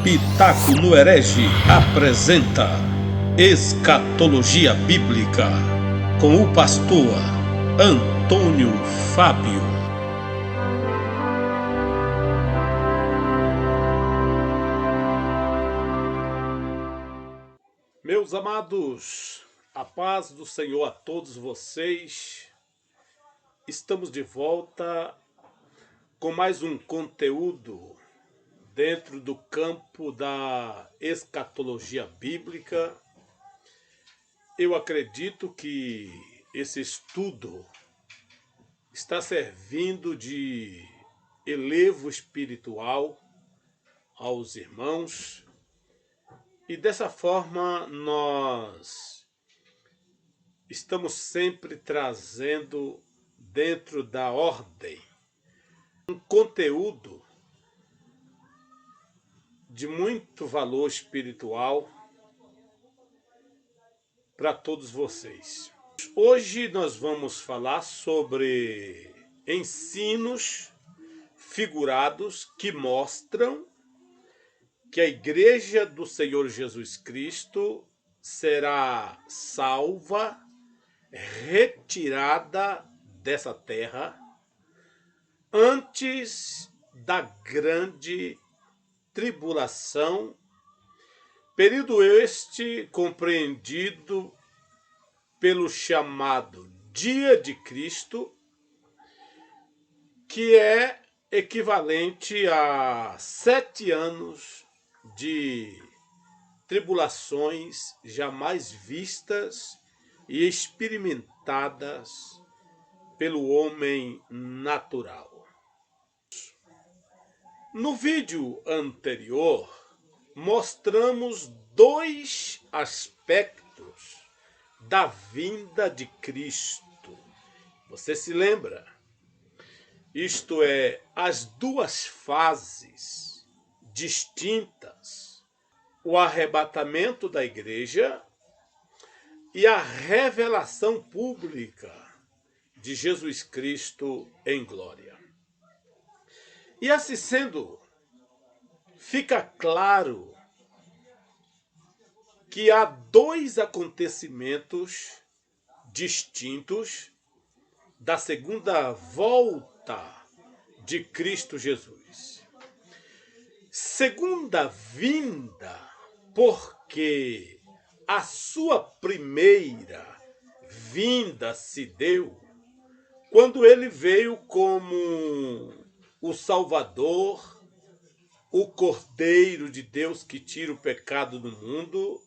Pitaco no Herege apresenta Escatologia Bíblica com o pastor Antônio Fábio. Meus amados, a paz do Senhor a todos vocês. Estamos de volta com mais um conteúdo dentro do campo da escatologia bíblica. Eu acredito que esse estudo está servindo de elevo espiritual aos irmãos, e dessa forma nós estamos sempre trazendo dentro da ordem um conteúdo de muito valor espiritual para todos vocês. Hoje nós vamos falar sobre ensinos figurados que mostram que a Igreja do Senhor Jesus Cristo será salva, retirada dessa terra antes da grande tribulação, período este compreendido pelo chamado Dia de Cristo, que é equivalente a 7 anos de tribulações jamais vistas e experimentadas pelo homem natural. No vídeo anterior, mostramos 2 aspectos da vinda de Cristo. Você se lembra? Isto é, as 2 fases distintas: o arrebatamento da igreja e a revelação pública de Jesus Cristo em glória. E assim sendo, fica claro que há 2 acontecimentos distintos da segunda volta de Cristo Jesus. Segunda vinda, porque a sua primeira vinda se deu quando ele veio como o Salvador, o Cordeiro de Deus que tira o pecado do mundo,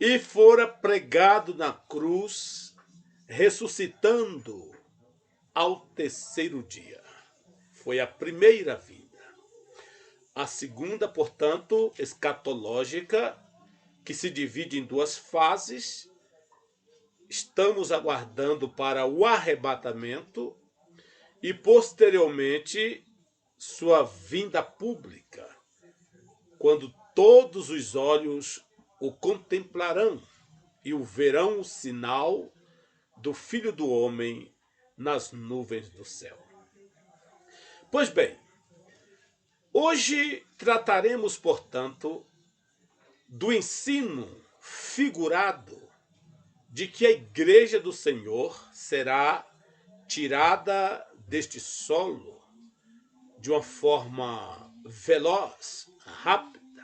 e fora pregado na cruz, ressuscitando ao 3º dia. Foi a primeira vinda. A segunda, portanto, escatológica, que se divide em 2 fases, estamos aguardando para o arrebatamento e, posteriormente, sua vinda pública, quando todos os olhos o contemplarão e o verão o sinal do Filho do Homem nas nuvens do céu. Pois bem, hoje trataremos, portanto, do ensino figurado de que a Igreja do Senhor será tirada deste solo de uma forma veloz, rápida,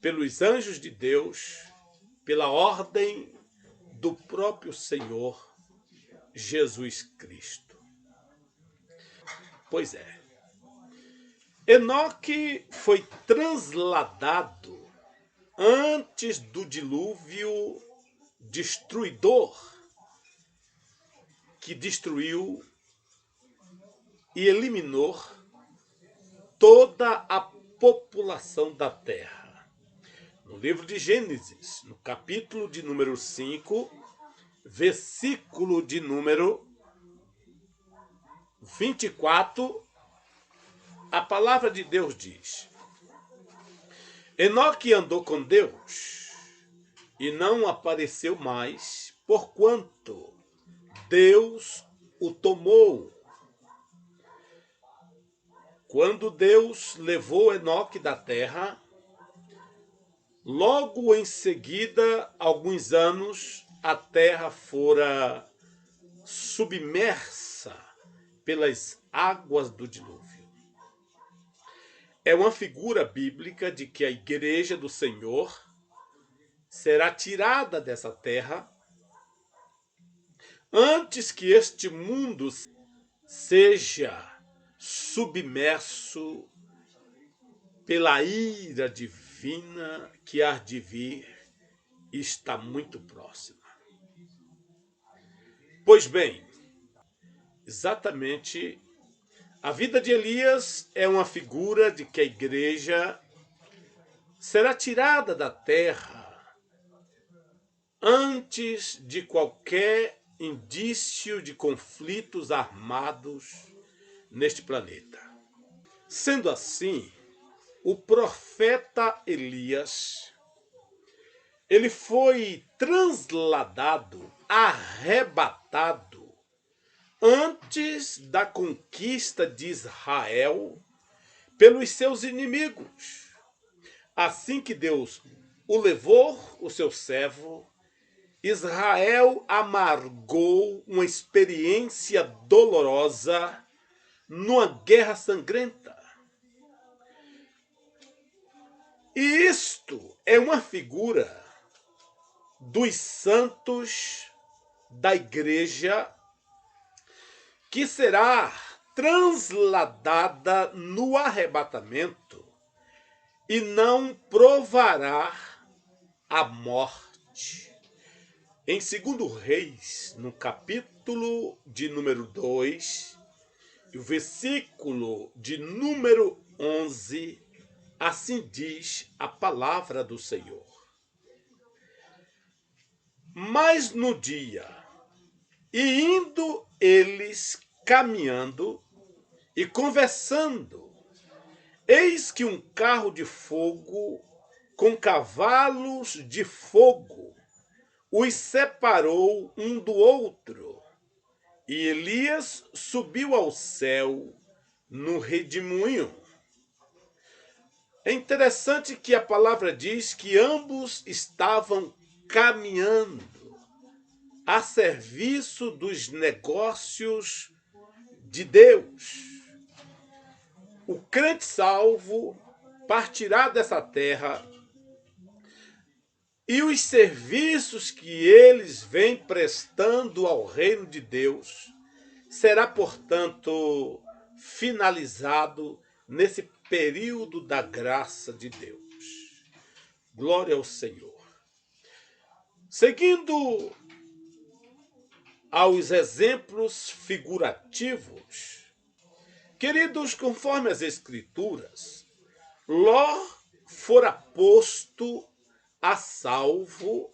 pelos anjos de Deus, pela ordem do próprio Senhor Jesus Cristo. Pois é, Enoque foi transladado antes do dilúvio destruidor que destruiu e eliminou toda a população da terra. No livro de Gênesis, no capítulo de número 5, versículo de número 24, a palavra de Deus diz: Enoque andou com Deus e não apareceu mais, porquanto Deus o tomou. Quando Deus levou Enoque da terra, logo em seguida, alguns anos, a terra fora submersa pelas águas do dilúvio. É uma figura bíblica de que a igreja do Senhor será tirada dessa terra antes que este mundo seja submerso pela ira divina que há de vir e está muito próxima. Pois bem, exatamente, a vida de Elias é uma figura de que a igreja será tirada da terra antes de qualquer indício de conflitos armados neste planeta. Sendo assim, o profeta Elias, ele foi transladado, arrebatado, antes da conquista de Israel pelos seus inimigos. Assim que Deus o levou, o seu servo, Israel amargou uma experiência dolorosa numa guerra sangrenta. E isto é uma figura dos santos da igreja que será transladada no arrebatamento e não provará a morte. Em 2 Reis, no capítulo de número 2, o versículo de número 11, assim diz a palavra do Senhor. Mas no dia, e indo eles caminhando e conversando, eis que um carro de fogo com cavalos de fogo os separou um do outro, e Elias subiu ao céu no redemoinho. É interessante que a palavra diz que ambos estavam caminhando a serviço dos negócios de Deus. O crente salvo partirá dessa terra e os serviços que eles vêm prestando ao reino de Deus será, portanto, finalizado nesse período da graça de Deus. Glória ao Senhor. Seguindo aos exemplos figurativos, queridos, conforme as Escrituras, Ló fora posto a salvo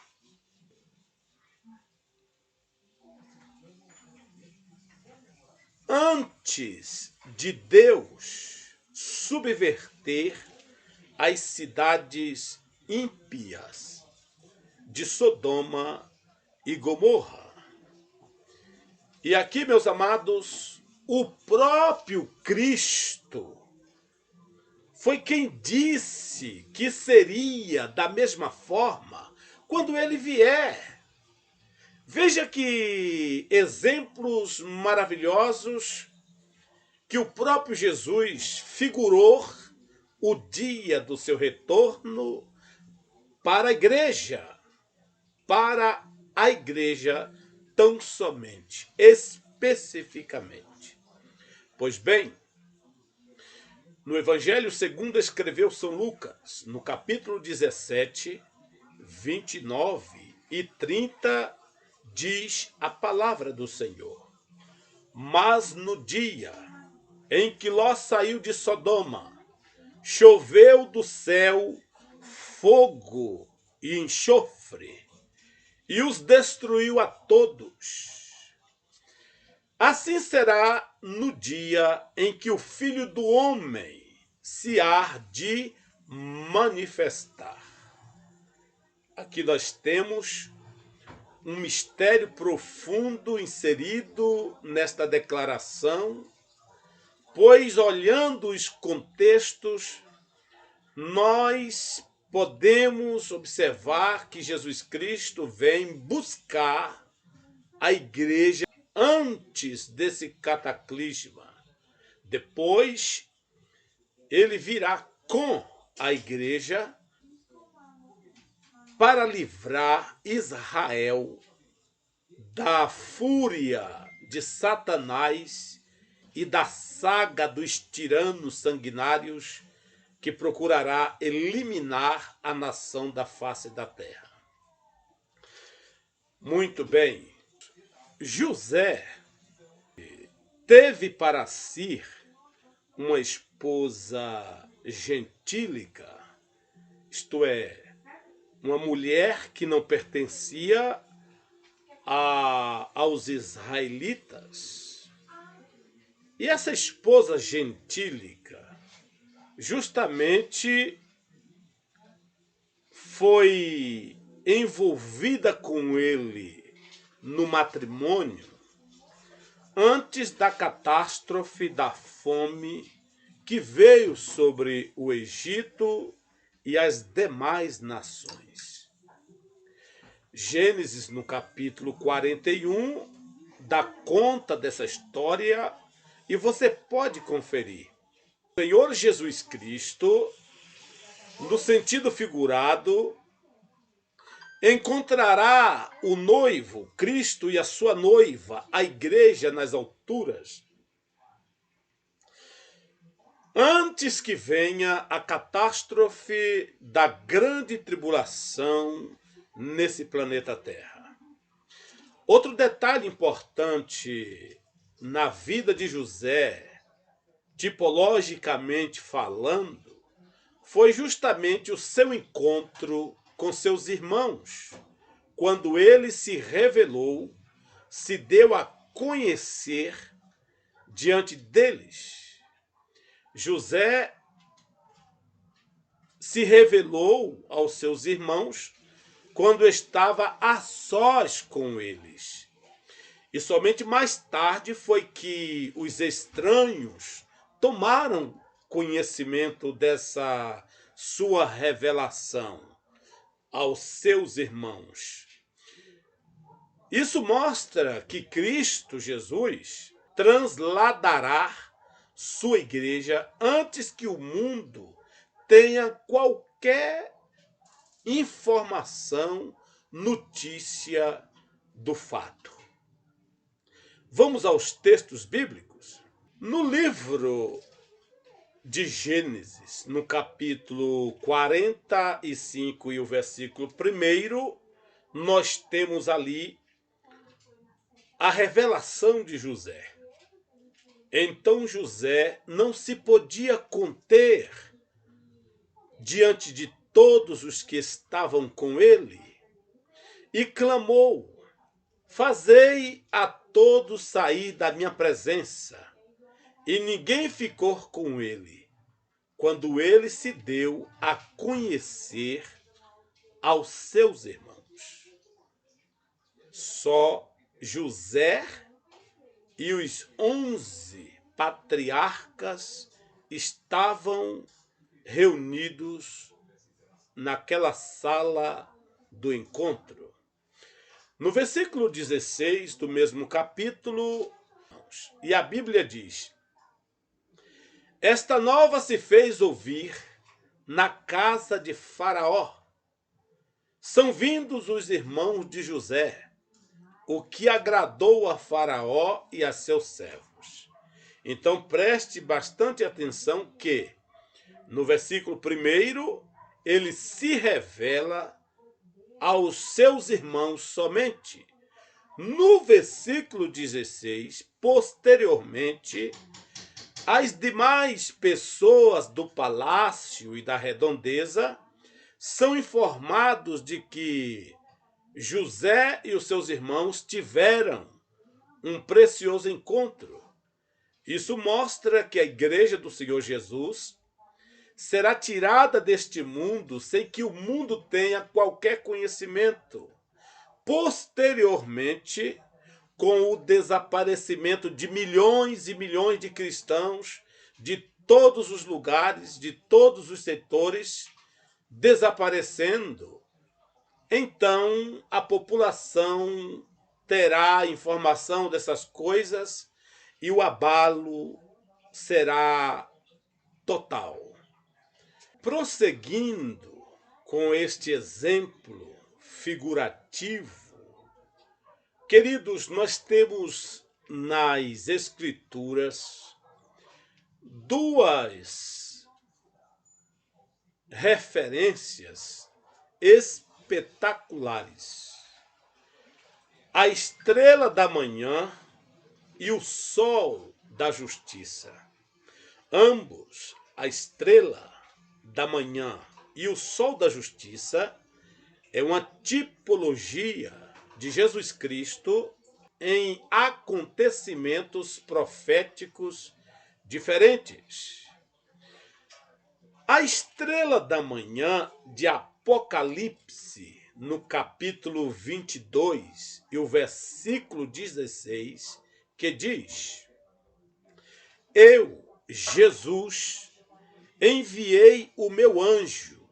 antes de Deus subverter as cidades ímpias de Sodoma e Gomorra. E aqui, meus amados, o próprio Cristo foi quem disse que seria da mesma forma quando ele vier. Veja que exemplos maravilhosos que o próprio Jesus figurou o dia do seu retorno para a igreja tão somente, especificamente. Pois bem, no Evangelho segundo escreveu São Lucas, no capítulo 17, 29 e 30, diz a palavra do Senhor. Mas no dia em que Ló saiu de Sodoma, choveu do céu fogo e enxofre, e os destruiu a todos. Assim será no dia em que o Filho do Homem se há de manifestar. Aqui nós temos um mistério profundo inserido nesta declaração, pois olhando os contextos, nós podemos observar que Jesus Cristo vem buscar a igreja antes desse cataclisma. Depois, ele virá com a igreja para livrar Israel da fúria de Satanás e da saga dos tiranos sanguinários que procurará eliminar a nação da face da terra. Muito bem. José teve para si uma esposa gentílica, isto é, uma mulher que não pertencia aos israelitas. E essa esposa gentílica justamente foi envolvida com ele no matrimônio antes da catástrofe da fome que veio sobre o Egito e as demais nações. Gênesis, no capítulo 41, dá conta dessa história e você pode conferir. O Senhor Jesus Cristo, no sentido figurado, encontrará o noivo, Cristo e a sua noiva, a igreja nas alturas, antes que venha a catástrofe da grande tribulação nesse planeta Terra. Outro detalhe importante na vida de José, tipologicamente falando, foi justamente o seu encontro com seus irmãos, quando ele se revelou, se deu a conhecer diante deles. José se revelou aos seus irmãos quando estava a sós com eles. E somente mais tarde foi que os estranhos tomaram conhecimento dessa sua revelação aos seus irmãos. Isso mostra que Cristo Jesus transladará sua igreja antes que o mundo tenha qualquer informação, notícia do fato. Vamos aos textos bíblicos? No livro de Gênesis, no capítulo 45 e o versículo 1, nós temos ali a revelação de José. Então José não se podia conter diante de todos os que estavam com ele e clamou: fazei a todos sair da minha presença. E ninguém ficou com ele, quando ele se deu a conhecer aos seus irmãos. Só José e os 11 patriarcas estavam reunidos naquela sala do encontro. No versículo 16 do mesmo capítulo, e a Bíblia diz: esta nova se fez ouvir na casa de Faraó. São vindos os irmãos de José, o que agradou a Faraó e a seus servos. Então preste bastante atenção que, no versículo 1, ele se revela aos seus irmãos somente. No versículo 16, posteriormente, as demais pessoas do palácio e da redondeza são informados de que José e os seus irmãos tiveram um precioso encontro. Isso mostra que a igreja do Senhor Jesus será tirada deste mundo sem que o mundo tenha qualquer conhecimento. Posteriormente, com o desaparecimento de milhões e milhões de cristãos de todos os lugares, de todos os setores, desaparecendo. Então a população terá informação dessas coisas e o abalo será total. Prosseguindo com este exemplo figurativo, queridos, nós temos nas Escrituras duas referências espetaculares: a estrela da manhã e o sol da justiça. Ambos, a estrela da manhã e o sol da justiça, é uma tipologia de Jesus Cristo em acontecimentos proféticos diferentes. A estrela da manhã de Apocalipse, no capítulo 22 e o versículo 16, que diz: Eu, Jesus, enviei o meu anjo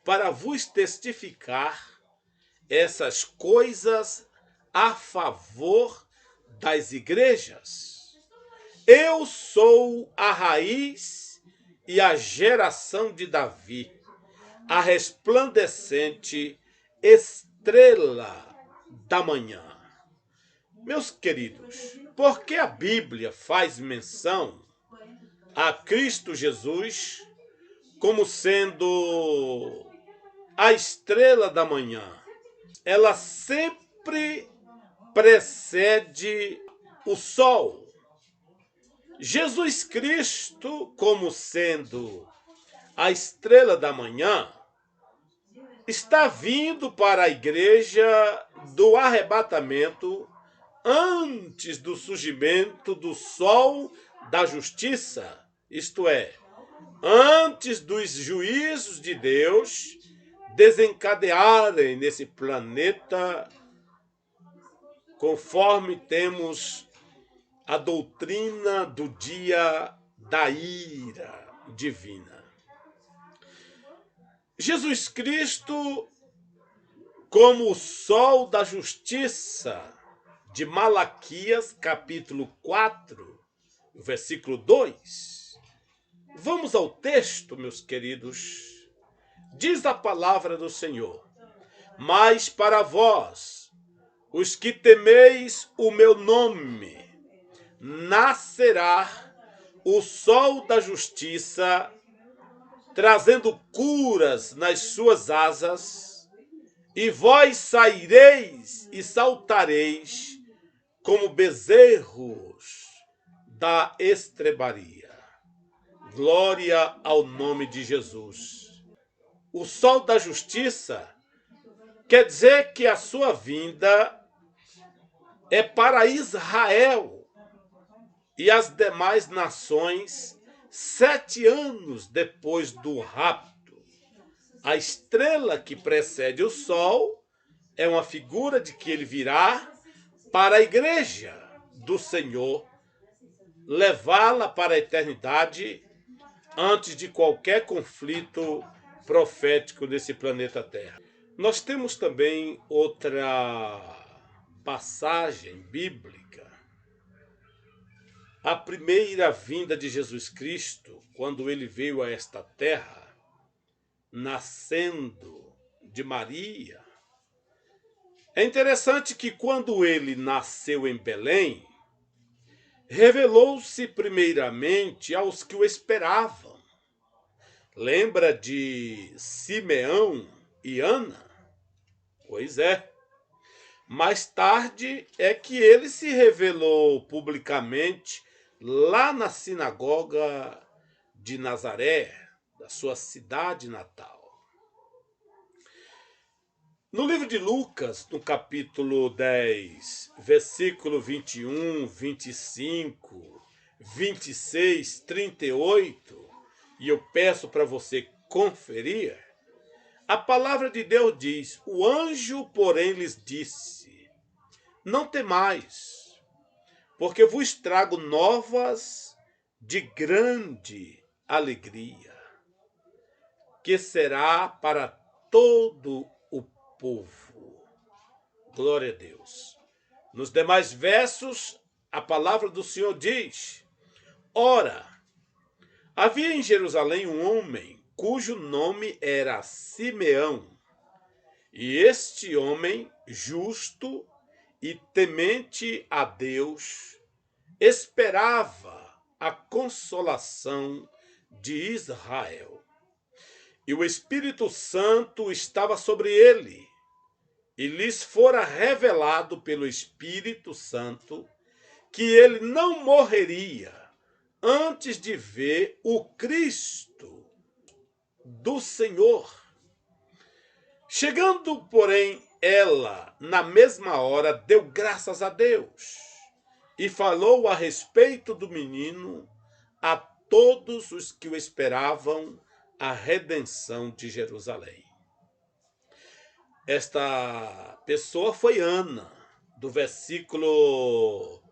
para vos testificar essas coisas a favor das igrejas. Eu sou a raiz e a geração de Davi, a resplandecente estrela da manhã. Meus queridos, por que a Bíblia faz menção a Cristo Jesus como sendo a estrela da manhã? Ela sempre precede o sol. Jesus Cristo, como sendo a estrela da manhã, está vindo para a igreja do arrebatamento antes do surgimento do sol da justiça, isto é, antes dos juízos de Deus desencadearem nesse planeta, conforme temos a doutrina do dia da ira divina. Jesus Cristo, como o sol da justiça, de Malaquias, capítulo 4, versículo 2. Vamos ao texto, meus queridos. Diz a palavra do Senhor: Mas para vós, os que temeis o meu nome, nascerá o sol da justiça, trazendo curas nas suas asas, e vós saireis e saltareis como bezerros da estrebaria. Glória ao nome de Jesus. O sol da justiça quer dizer que a sua vinda é para Israel e as demais nações 7 anos depois do rapto. A estrela que precede o sol é uma figura de que ele virá para a igreja do Senhor, levá-la para a eternidade antes de qualquer conflito profético nesse planeta Terra. Nós temos também outra passagem bíblica. A primeira vinda de Jesus Cristo, quando ele veio a esta terra, nascendo de Maria. É interessante que quando ele nasceu em Belém, revelou-se primeiramente aos que o esperavam. Lembra de Simeão e Ana? Pois é. Mais tarde é que ele se revelou publicamente lá na sinagoga de Nazaré, da sua cidade natal. No livro de Lucas, no capítulo 10, versículo 21, 25, 26, 38, e eu peço para você conferir, a palavra de Deus diz: o anjo, porém, lhes disse: não temais, porque vos trago novas de grande alegria, que será para todo o povo. Glória a Deus. Nos demais versos, a palavra do Senhor diz: Ora, havia em Jerusalém um homem cujo nome era Simeão, e este homem, justo e temente a Deus, esperava a consolação de Israel. E o Espírito Santo estava sobre ele, e lhes fora revelado pelo Espírito Santo que ele não morreria antes de ver o Cristo do Senhor. Chegando, porém, ela, na mesma hora, deu graças a Deus e falou a respeito do menino a todos os que o esperavam a redenção de Jerusalém. Esta pessoa foi Ana, do versículo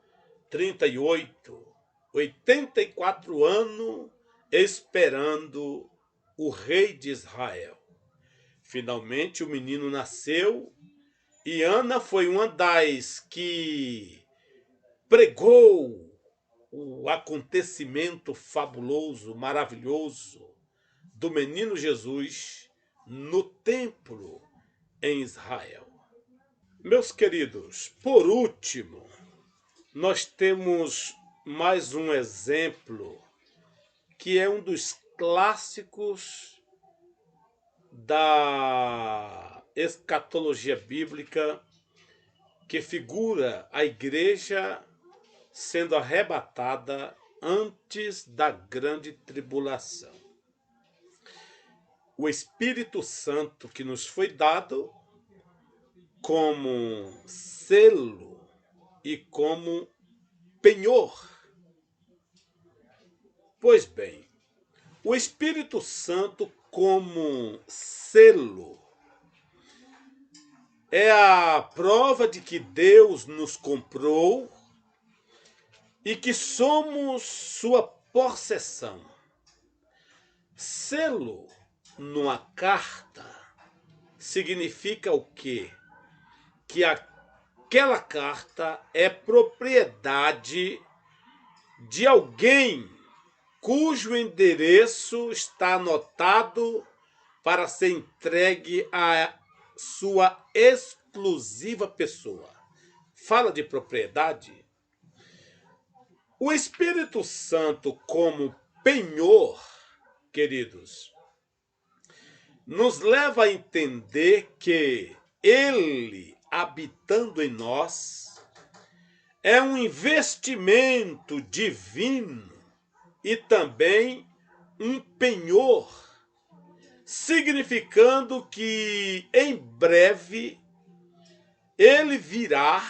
38, 84 anos esperando o rei de Israel. Finalmente o menino nasceu e Ana foi uma das que pregou o acontecimento fabuloso, maravilhoso do menino Jesus no templo em Israel. Meus queridos, por último, nós temos mais um exemplo que é um dos clássicos da escatologia bíblica, que figura a igreja sendo arrebatada antes da grande tribulação. O Espírito Santo que nos foi dado como selo e como penhor. Pois bem, o Espírito Santo como selo é a prova de que Deus nos comprou e que somos sua possessão. Selo numa carta significa o quê? Que aquela carta é propriedade de alguém cujo endereço está anotado para ser entregue à sua exclusiva pessoa. Fala de propriedade. O Espírito Santo como penhor, queridos, nos leva a entender que ele, habitando em nós, é um investimento divino e também um penhor, significando que em breve ele virá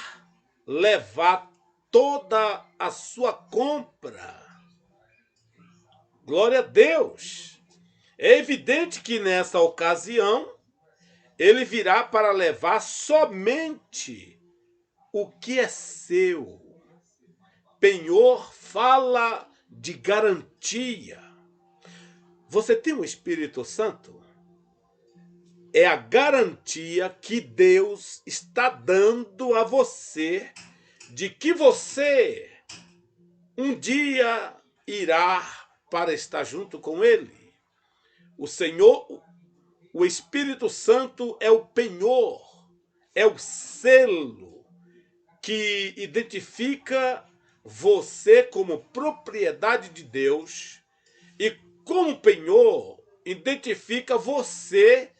levar toda a sua compra. Glória a Deus! É evidente que nessa ocasião ele virá para levar somente o que é seu. Penhor fala de garantia. Você tem o Espírito Santo? É a garantia que Deus está dando a você de que você um dia irá para estar junto com Ele. O Senhor, o Espírito Santo é o penhor, é o selo que identifica você como propriedade de Deus e como penhor identifica você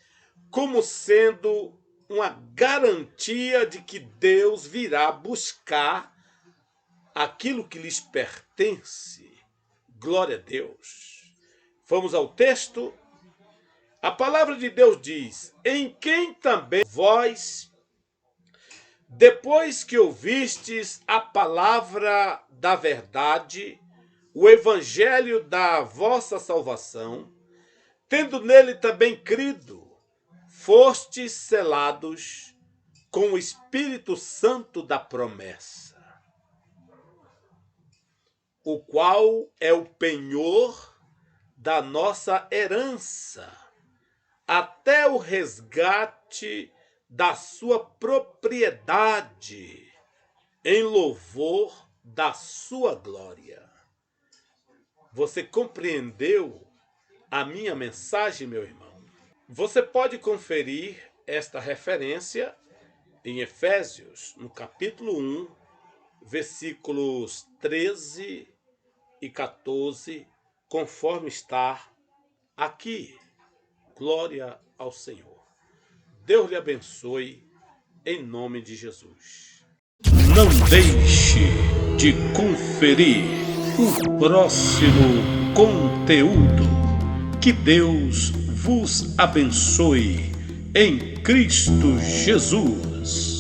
como sendo uma garantia de que Deus virá buscar aquilo que lhes pertence. Glória a Deus. Vamos ao texto. A palavra de Deus diz: em quem também vós, depois que ouvistes a palavra da verdade, o evangelho da vossa salvação, tendo nele também crido, fostes selados com o Espírito Santo da promessa. o qual é o penhor da nossa herança, até o resgate da sua propriedade, em louvor da sua glória. Você compreendeu a minha mensagem, meu irmão? Você pode conferir esta referência em Efésios, no capítulo 1, versículos 13 e 14, conforme está aqui. Glória ao Senhor. Deus lhe abençoe, em nome de Jesus. Não deixe de conferir o próximo conteúdo. Que Deus vos abençoe em Cristo Jesus.